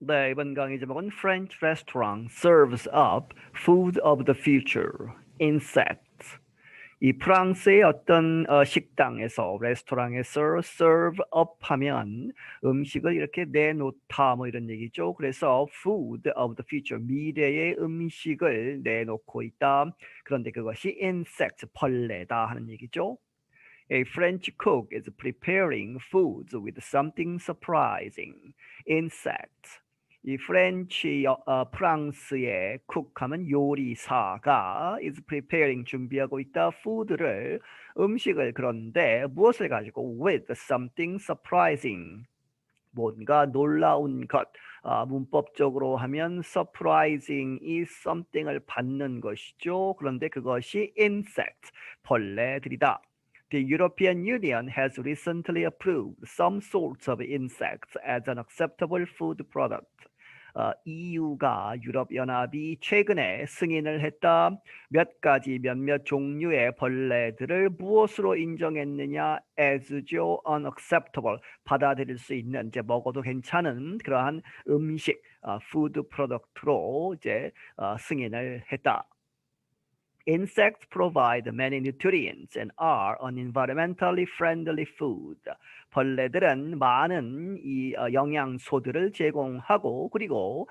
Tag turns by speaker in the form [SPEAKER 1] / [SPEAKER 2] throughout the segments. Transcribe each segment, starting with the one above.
[SPEAKER 1] 네, 이번 강의 제목은 French restaurant serves up food of the future, insects. 이 프랑스의 어떤 식당에서 레스토랑에서 serve up 하면 음식을 이렇게 내놓다 뭐 이런 얘기죠. 그래서 food of the future, 미래의 음식을 내놓고 있다. 그런데 그것이 insect, 벌레다 하는 얘기죠. A French cook is preparing foods with something surprising. Insects. 이 프랑스의 쿡하면 요리사가 is preparing 준비하고 있다 food를 음식을 그런데 무엇을 가지고 with something surprising 뭔가 놀라운 것 문법적으로 하면 surprising is something을 받는 것이죠. 그런데 그것이 insect 벌레들이다. The European Union has recently approved some sorts of insects as an acceptable food product. EU가 유럽연합이 최근에 승인을 했다. 몇몇 종류의 벌레들을 무엇으로 인정했느냐? as죠, unacceptable, 받아들일 수 있는, 이제 먹어도 괜찮은 그러한 음식, food product로 이제 승인을 했다. Insects provide many nutrients and are an environmentally friendly food. 벌레들은 많은 이 영양소들을 제공하고 그리고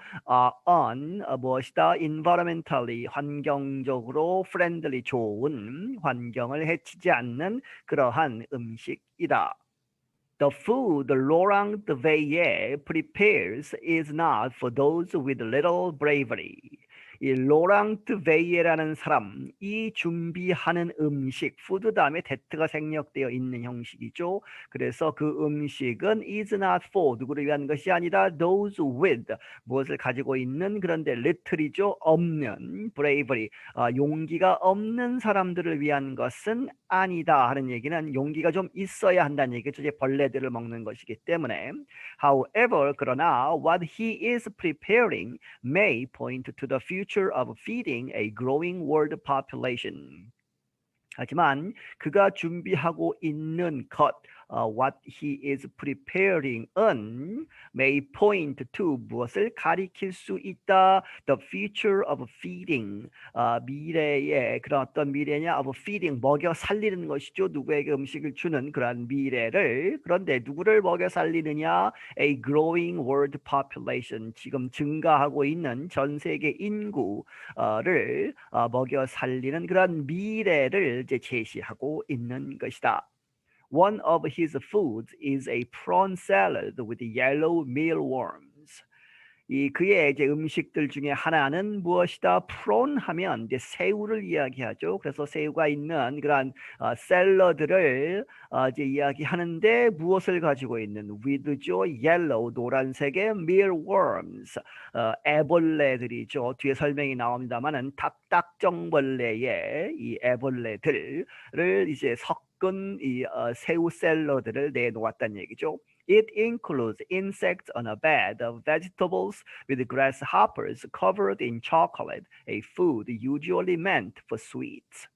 [SPEAKER 1] 무엇이다? environmentally 환경적으로 friendly 좋은 환경을 해치지 않는 그러한 음식이다. The food Laurent Veillet prepares is not for those with little bravery. 이 로랑트 베이에라는 사람이 준비하는 음식, 푸드 다음에 that가 생략되어 있는 형식이죠. 그래서 그 음식은 is not for 누구를 위한 것이 아니라 those with 무엇을 가지고 있는 그런데 little이죠. 없는 bravery 용기가 없는 사람들을 위한 것은 아니다 하는 얘기는 용기가 좀 있어야 한다는 얘기죠. 이제 벌레들을 먹는 것이기 때문에. However, 그러나 what he is preparing may point to the future of feeding a growing world population. 하지만 그가 준비하고 있는 것, what he is preparing은 may point to 무엇을 가리킬 수 있다. The future of feeding, 미래의 그런 어떤 미래냐 of feeding, 먹여 살리는 것이죠. 누구에게 음식을 주는 그러한 미래를. 그런데 누구를 먹여 살리느냐? A growing world population, 지금 증가하고 있는 전 세계 인구를 먹여 살리는 그런 미래를 이제 제시하고 있는 것이다. One of his foods is a prawn salad with yellow mealworms. 이 그의 이제 음식들 중에 하나는 무엇이다? prawn 하면 이제 새우를 이야기하죠. 그래서 새우가 있는 그런 샐러드를 이제 이야기하는데 무엇을 가지고 있는 with죠, yellow 노란색의 mealworms 애벌레들이죠. 뒤에 설명이 나옵니다만은 딱정벌레의 이 애벌레들을 이제 섞은 이 새우 샐러드를 내놓았다는 얘기죠. It includes insects on a bed of vegetables with grasshoppers covered in chocolate, a food usually meant for sweets.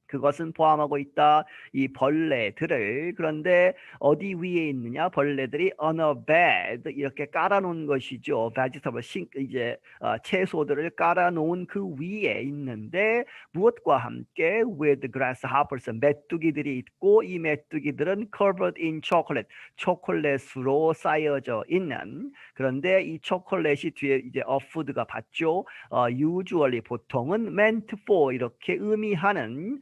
[SPEAKER 1] 그것은 포함하고 있다. 이 벌레들을 그런데 어디 위에 있느냐? 벌레들이 on a bed 이렇게 깔아놓은 것이죠. vegetable 이제 채소들을 깔아놓은 그 위에 있는데 무엇과 함께 with grasshoppers 메뚜기들이 있고 이 메뚜기들은 covered in chocolate 초콜릿으로 쌓여져 있는 그런데 이 초콜릿이 뒤에 이제 a food가 받죠. usually 보통은 meant for 이렇게 의미하는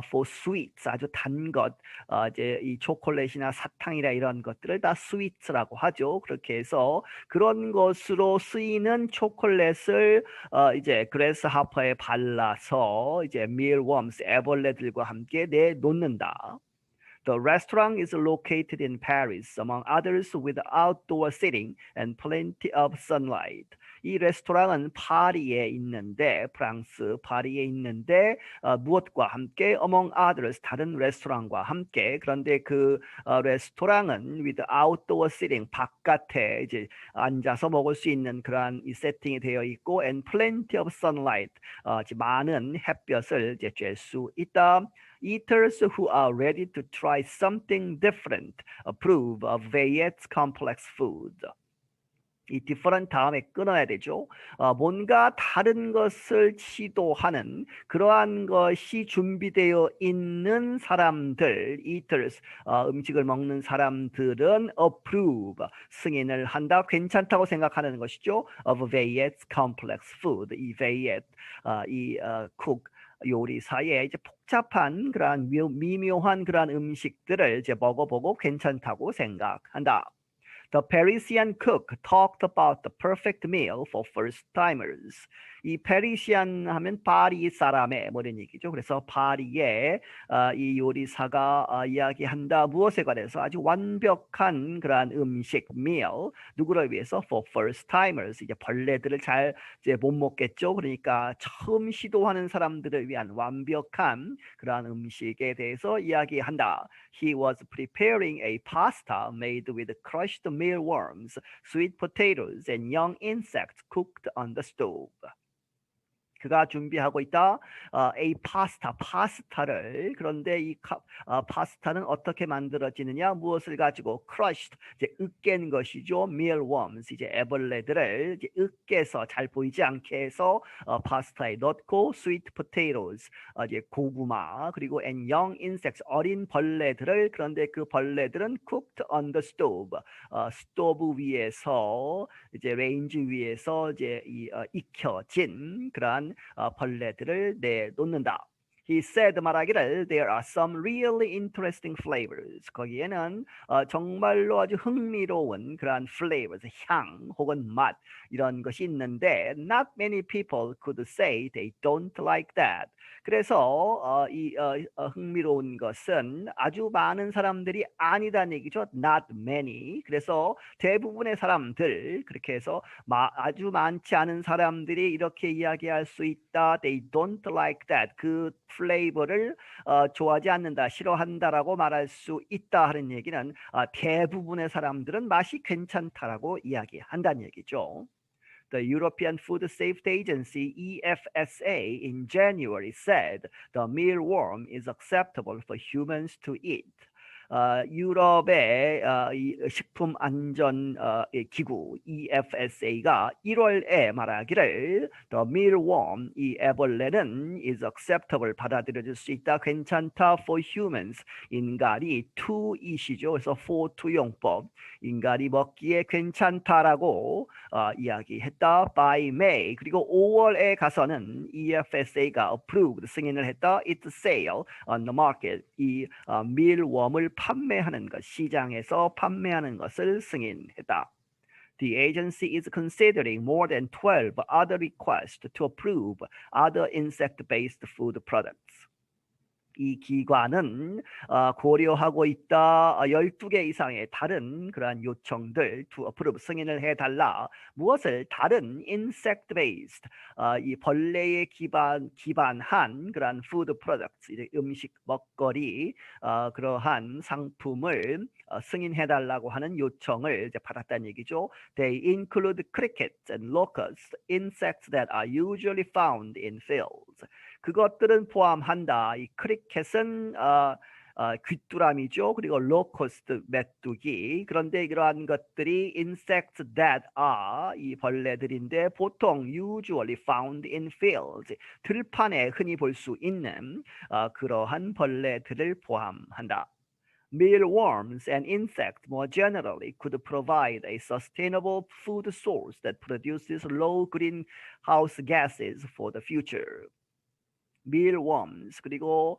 [SPEAKER 1] for sweets 아주 단 것, 이제 이 초콜릿이나 사탕이나 이런 것들을 다 sweets라고 하죠. 그렇게 해서 그런 것으로 쓰이는 초콜릿을 이제 그래스하퍼에 발라서 이제 mealworms 애벌레들과 함께 내놓는다. The restaurant is located in Paris, among others, with outdoor seating and plenty of sunlight. 이 레스토랑은 파리에 있는데, 프랑스 파리에 있는데 무엇과 함께? Among others, 다른 레스토랑과 함께. 그런데 그 레스토랑은 with outdoor seating, 바깥에 이제 앉아서 먹을 수 있는 그러한 이 세팅이 되어 있고, and plenty of sunlight, 많은 햇볕을 이제 쬐 수 있다. Eaters who are ready to try something different approve of Veillet's complex food. 이 different 다음에 끊어야 되죠. 뭔가 다른 것을 시도하는 그러한 것이 준비되어 있는 사람들, eaters, 음식을 먹는 사람들은 approve, 승인을 한다, 괜찮다고 생각하는 것이죠. of various complex food, 이 various, cook, 요리사의 이제 복잡한 그러한 미묘한 그러한 음식들을 이제 먹어보고 괜찮다고 생각한다. The Parisian cook talked about the perfect meal for first-timers. 이 페리시안 하면 파리 사람의 뭐 이런 얘기죠. 그래서 파리의 이 요리사가 이야기한다. 무엇에 관해서 아주 완벽한 그러한 음식, meal. 누구를 위해서? For first-timers. 이제 벌레들을 잘 이제 못 먹겠죠. 그러니까 처음 시도하는 사람들을 위한 완벽한 그러한 음식에 대해서 이야기한다. He was preparing a pasta made with crushed mealworms, sweet potatoes, and young insects cooked on the stove. 그가 준비하고 있다. a 파스타, 파스타를. 그런데 이 파스타는 어떻게 만들어지느냐? 무엇을 가지고? crushed, 이제 으깬 것이죠. mealworms, 이제 애벌레들을 이제 으깨서 잘 보이지 않게 해서 파스타에 넣고 sweet potatoes, 이제 고구마, 그리고 and young insects, 어린 벌레들을. 그런데 그 벌레들은 cooked on the stove, 스토브 위에서 이제 레인지 위에서 이제 익혀진 그러한 벌레들을 내놓는다. He said 말하기를 there are some really interesting flavors. 거기에는 정말로 아주 흥미로운 그러한 flavors, 향 혹은 맛 이런 것이 있는데 not many people could say they don't like that. 그래서 흥미로운 것은 아주 많은 사람들이 아니다는 얘기죠. Not many. 그래서 대부분의 사람들 그렇게 해서 아주 많지 않은 사람들이 이렇게 이야기할 수 있다. They don't like that. 그 플레이버를 좋아하지 않는다, 싫어한다라고 말할 수 있다 하는 얘기는 대부분의 사람들은 맛이 괜찮다라고 이야기한다는 얘기죠. The European Food Safety Agency (EFSA) in January said the mealworm is acceptable for humans to eat. 유럽의 이 식품안전 기구 EFSA가 1월에 말하기를 the mealworm, 이 애벌레는 is acceptable, 받아들여질 수 있다, 괜찮다 for humans, 인간이 to eat이죠. 그래서 for to 용법, 인간이 먹기에 괜찮다라고 이야기했다. by May, 그리고 5월에 가서는 EFSA가 approved, 승인을 했다. its sale on the market, 이 mealworm을 판매하는 것, 시장에서 판매하는 것을 승인했다. The agency is considering more than 12 other requests to approve other insect-based food products. 이 기관은 고려하고 있다. 12개 이상의 다른 그러한 요청들 to approve, 승인을 해달라. 무엇을? 다른 insect-based, 이 벌레에 기반한 그러한 food products, 음식, 먹거리, 그러한 상품을 승인해달라고 하는 요청을 이제 받았다는 얘기죠. They include crickets and locusts, insects that are usually found in fields. 그것들은 포함한다. 이 크리켓은 귀뚜라미죠. 그리고 로커스트, 메뚜기. 그런데 이러한 것들이 insects that are, 이 벌레들인데 보통 usually found in fields, 들판에 흔히 볼 수 있는 그러한 벌레들을 포함한다. Mealworms and insects more generally could provide a sustainable food source that produces low greenhouse gases for the future. mealworms, 그리고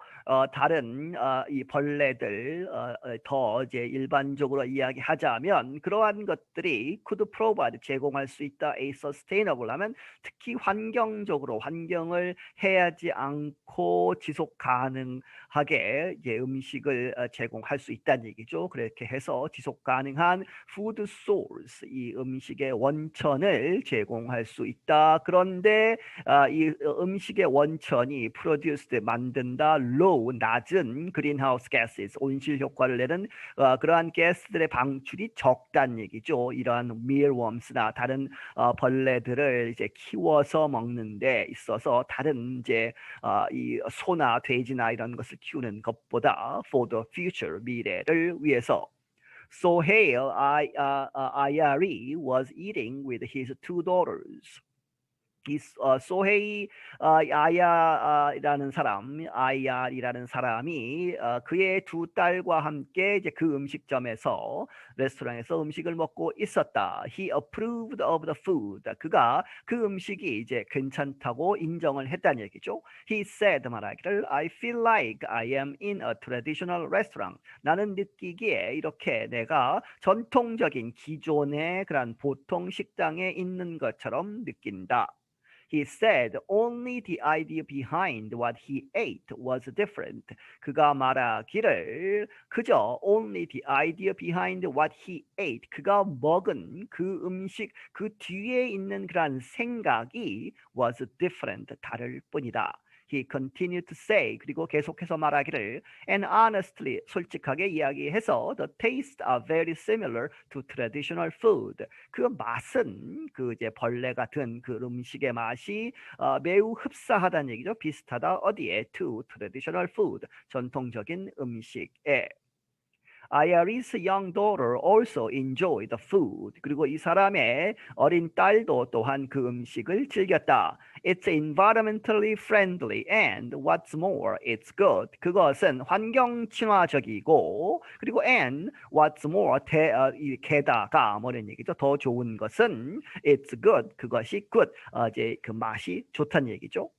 [SPEAKER 1] 다른 이 벌레들, 더 이제 일반적으로 이야기하자면 그러한 것들이 could provide, 제공할 수 있다. a sustainable 하면 특히 환경적으로, 환경을 해하지 않고 지속 가능하게 이제 음식을 제공할 수 있다는 얘기죠. 그렇게 해서 지속 가능한 food source, 이 음식의 원천을 제공할 수 있다. 그런데 이 음식의 원천이 produced, 만든다, low, 낮은 greenhouse gases, 온실 효과를 내는 그러한 가스들의 방출이 적다는 얘기죠. 이러한 mealworms나 다른 벌레들을 이제 키워서 먹는 데 있어서 다른 이제 이 소나 돼지나 이런 것을 키우는 것보다 for the future, 미래를 위해서. Sohail Ayari was eating with his two daughters. 이 소헤이 아야라는 사람, 아이알이라는 사람이 그의 두 딸과 함께 이제 그 음식점에서 레스토랑에서 음식을 먹고 있었다. He approved of the food. 그가 그 음식이 이제 괜찮다고 인정을 했다는 얘기죠. He said 말하기를 I feel like I am in a traditional restaurant. 나는 느끼기에 이렇게 내가 전통적인 기존의 그런 보통 식당에 있는 것처럼 느낀다. He said only the idea behind what he ate was different. 그가 말하기를 그저 only the idea behind what he ate. 그가 먹은 그 음식 그 뒤에 있는 그런 생각이 was different. 다를 뿐이다. He continued to say 그리고 계속해서 말하기를 and honestly 솔직하게 이야기해서 the tastes are very similar to traditional food. 그 맛은 그 이제 벌레 같은 그 음식의 맛이 매우 흡사하다는 얘기죠. 비슷하다 어디에 to traditional food 전통적인 음식에. Ayari's young daughter also enjoyed the food. 그리고 이 사람의 어린 딸도 또한 그 음식을 즐겼다. It's environmentally friendly and what's more, it's good. 그것은 환경 친화적이고 그리고 and what's more, 게다가 뭐라는 얘기죠? 더 좋은 것은 it's good. 그것이 good. 이제 그 맛이 좋다는 얘기죠.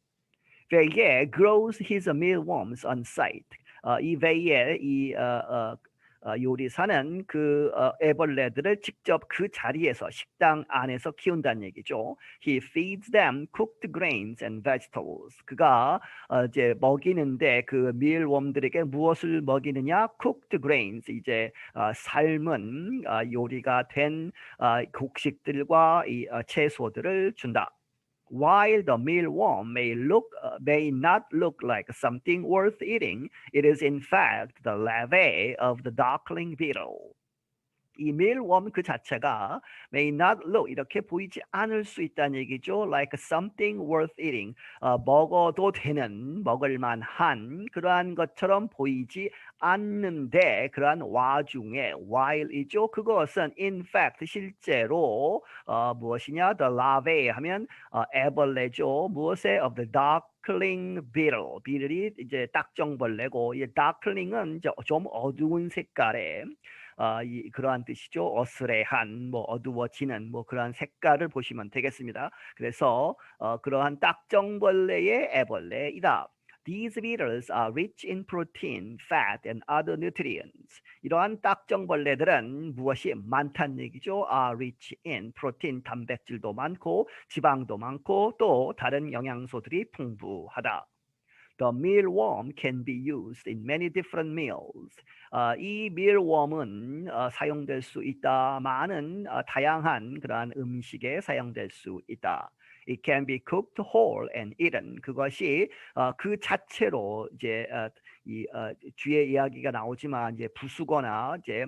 [SPEAKER 1] Veille grows his mealworms on site. 이 베이에 요리사는 그 애벌레들을 직접 그 자리에서 식당 안에서 키운다는 얘기죠. He feeds them cooked grains and vegetables. 그가 이제 먹이는데 그 밀웜들에게 무엇을 먹이느냐? Cooked grains 이제 삶은 요리가 된 곡식들과 이 채소들을 준다. While the mealworm may not look like something worth eating, it is in fact the larvae of the darkling beetle. 이 mealworm 그 자체가 may not look 이렇게 보이지 않을 수 있다는 얘기죠. Like something worth eating. 먹어도 되는 먹을 만한 그러한 것처럼 보이지 않는데 그러한 와중에 while이죠. 그것은 in fact 실제로 무엇이냐? The larvae 하면 애벌레죠. 무엇에? Of the darkling beetle. beetle이 이제 딱정벌레고 이 darkling은 좀 어두운 색깔의 그러한 뜻이죠. 어스레한, 뭐 어두워지는 뭐 그러한 색깔을 보시면 되겠습니다. 그래서 그러한 딱정벌레의 애벌레이다. These beetles are rich in protein, fat, and other nutrients. 이러한 딱정벌레들은 무엇이 많다는 얘기죠? Are rich in protein, 단백질도 많고 지방도 많고 또 다른 영양소들이 풍부하다. The mealworm can be used in many different meals. 이 mealworm은 사용될 수 있다. 많은 다양한 그러한 음식에 사용될 수 있다. It can be cooked whole and eaten. 그것이 그 자체로 이제 이 뒤에 이야기가 나오지만 이제 부수거나 이제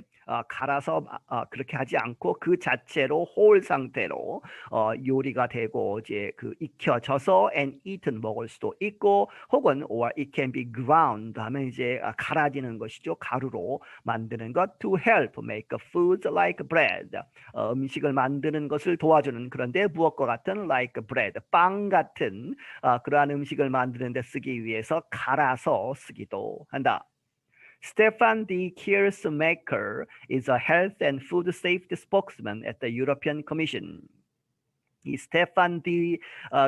[SPEAKER 1] 갈아서 그렇게 하지 않고 그 자체로 whole 상태로 요리가 되고 이제 그 익혀져서 and eaten 먹을 수도 있고 혹은 or it can be ground 하면 이제 갈아지는 것이죠. 가루로 만드는 것 to help make foods like bread. 음식을 만드는 것을 도와주는 그런데 무엇과 같은 like bread 빵 같은 그러한 음식을 만드는 데 쓰기 위해서 갈아서 쓰기도 한다. Stefan D. Kiersmaker is a health and food safety spokesman at the European Commission. 이 스테판 디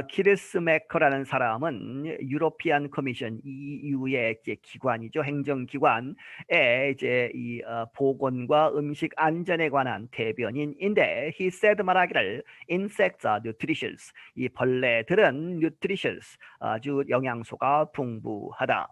[SPEAKER 1] 키르스메커라는 사람은 유로피안 커미션 EU의 이제 기관이죠. 행정기관에 이제 이 보건과 음식 안전에 관한 대변인인데 he said 말하기를 insects are nutritious. 이 벌레들은 nutritious 아주 영양소가 풍부하다.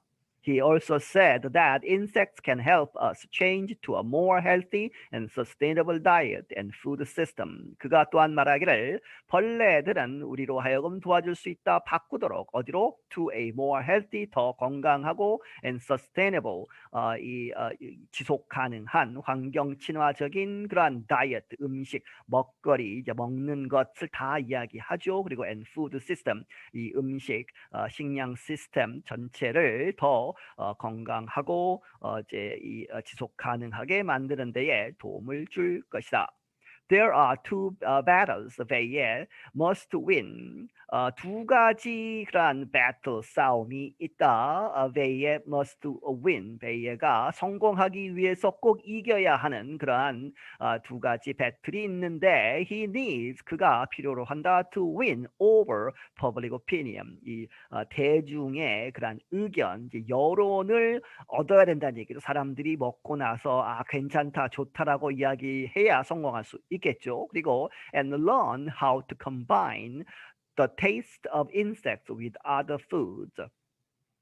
[SPEAKER 1] He also said that insects can help us change to a more healthy and sustainable diet and food system. 그가 또한 말하기를 벌레들은 우리로 하여금 도와줄 수 있다. 바꾸도록 어디로? To a more healthy, 더 건강하고 and sustainable, 지속 가능한 환경 친화적인 그러한 다이어트, 음식, 먹거리, 이제 먹는 것을 다 이야기하죠. 그리고 and food system, 이 음식, 식량 시스템 전체를 더 건강하고 지속 가능하게 만드는 데에 도움을 줄 것이다. There are two battles they must win. 두 가지 그러한 battle 싸움이 있다. they must win. they가 성공하기 위해서 꼭 이겨야 하는 그러한 두 가지 배틀이 있는데 he needs 그가 필요로 한다 to win over public opinion. 이 대중의 그러한 의견, 이제 여론을 얻어야 된다는 얘기죠. 사람들이 먹고 나서 괜찮다, 좋다라고 이야기해야 성공할 수 있겠죠. 그리고 and learn how to combine the taste of insects with other foods.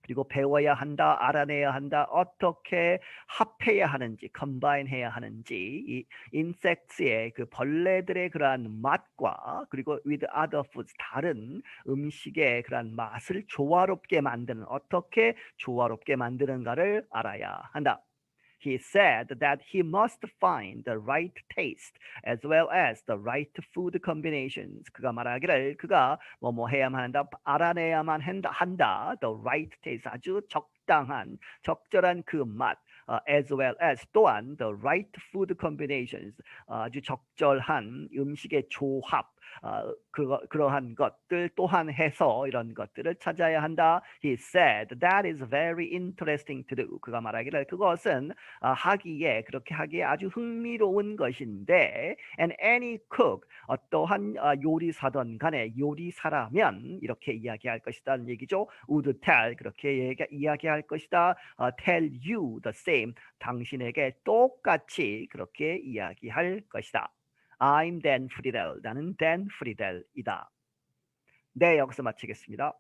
[SPEAKER 1] 그리고 배워야 한다, 알아내야 한다, 어떻게 합해야 하는지, combine 해야 하는지, 이 insects의 그 벌레들의 그러한 맛과 그리고 with other foods, 다른 음식의 그러한 맛을 조화롭게 만드는, 어떻게 조화롭게 만드는가를 알아야 한다. He said that he must find the right taste as well as the right food combinations. 그가 말하기를 그가 뭐뭐 해야만 한다, 알아내야만 한다. The right taste, 아주 적당한, 적절한 그 맛. As well as 또한 the right food combinations, 아주 적절한 음식의 조합. 그러한 것들 또한 해서 이런 것들을 찾아야 한다. He said that is very interesting to do. 그가 말하기를 그것은 그렇게 하기에 아주 흥미로운 것인데 and any cook, 어떠한 요리사든 간에 요리사라면 이렇게 이야기할 것이다는 얘기죠. would tell, 그렇게 이야기할 것이다. tell you the same, 당신에게 똑같이 그렇게 이야기할 것이다. I'm Dan Friedel. 나는 Dan Friedel이다. 네, 여기서 마치겠습니다.